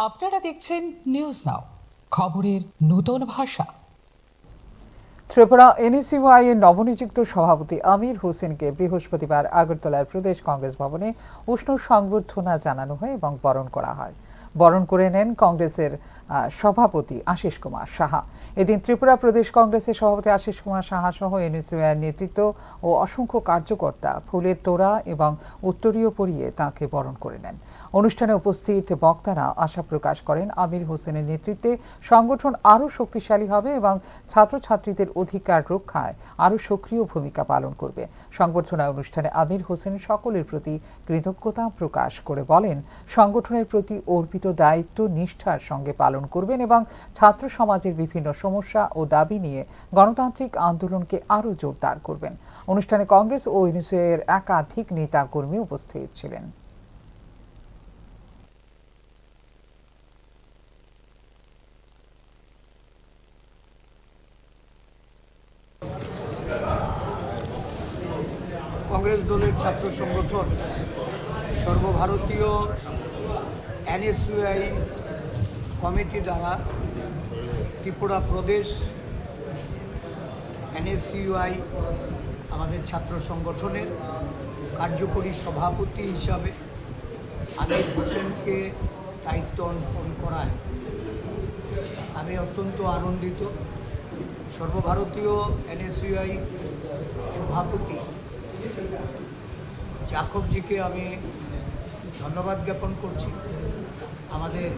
আপনারা দেখছেন news now, খবরের নতুন ভাষা। ত্রিপুরা এনএসইউআই এর নবনিযুক্ত সভাপতি আমির হোসেনকে বৃহস্পতিবার আগরতলার প্রদেশ কংগ্রেস ভবনে উষ্ণ সংবর্ধনা জানানো হয় এবং বরণ করা হয়। বরণ করে নেন কংগ্রেসের সভাপতি আশিস কুমার সাহা। এদিন ত্রিপুরা প্রদেশ কংগ্রেসের সভাপতি আশিস কুমার সাহা সহ এনএসইউআই এর নেতৃত্ব ও অসংখ্য কার্যকর্তা ফুলের তোড়া এবং উত্তরীয় পরিয়ে তাঁকে বরণ করে নেন। অনুষ্ঠানে উপস্থিত বক্তারা আশা প্রকাশ করেন আমির হোসেনের নেতৃত্বে সংগঠন আরও শক্তিশালী হবে এবং ছাত্রছাত্রীদের অধিকার রক্ষায় আরও সক্রিয় ভূমিকা পালন করবে। সংবর্ধনা অনুষ্ঠানে আমির হোসেন সকলের প্রতি কৃতজ্ঞতা প্রকাশ করে বলেন, সংগঠনের প্রতি অর্পিত দায়িত্ব নিষ্ঠার সঙ্গে পালন করবেন এবং ছাত্র সমাজের বিভিন্ন সমস্যা ও দাবি নিয়ে গণতান্ত্রিক আন্দোলনকে আরও জোরদার করবেন। অনুষ্ঠানে কংগ্রেস ও এনএসইউআই এর একাধিক নেতা কর্মী উপস্থিত ছিলেন। কংগ্রেস দলের ছাত্র সংগঠন সর্বভারতীয় এনএসইউআই কমিটি দ্বারা ত্রিপুরা প্রদেশ এনএসইউআই আমাদের ছাত্র সংগঠনের কার্যকরী সভাপতি হিসাবে আমির হোসেনকে দায়িত্ব অর্পণ করায় আমি অত্যন্ত আনন্দিত। সর্বভারতীয় এনএসইউআই সভাপতি জাকবজিকে আমি ধন্যবাদ জ্ঞাপন করছি। আমাদের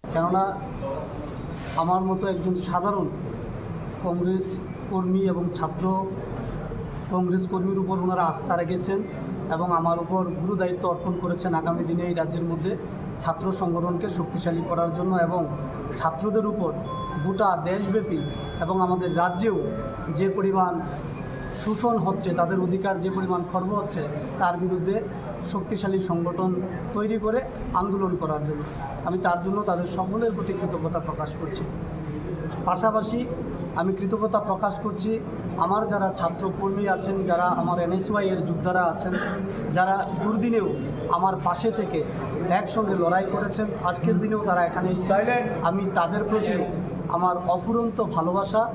কেননা আমার মতো একজন সাধারণ কংগ্রেস কর্মী এবং ছাত্র কংগ্রেস কর্মীর উপর ওনারা আস্থা রেখেছেন এবং আমার উপর গুরু দায়িত্ব অর্পণ করেছেন আগামী দিনে এই রাজ্যের মধ্যে ছাত্র সংগঠনকে শক্তিশালী করার জন্য এবং ছাত্রদের উপর গোটা দেশব্যাপী এবং আমাদের রাজ্যেও যে পরিমাণ শোষণ হচ্ছে, তাদের অধিকার যে পরিমাণ খর্ব হচ্ছে, তার বিরুদ্ধে শক্তিশালী সংগঠন তৈরি করে আন্দোলন করার জন্য আমি তার জন্য তাদের সকলের প্রতি কৃতজ্ঞতা প্রকাশ করছি। পাশাপাশি আমি কৃতজ্ঞতা প্রকাশ করছি আমার যারা ছাত্রকর্মী আছেন, যারা আমার এনএসইউআই এর যোদ্ধারা আছেন, যারা দুর্দিনেও আমার পাশে থেকে একসঙ্গে লড়াই করেছেন, আজকের দিনেও তারা এখানে এসেছেন। আমি তাদের প্রতি আমার অফুরন্ত ভালোবাসা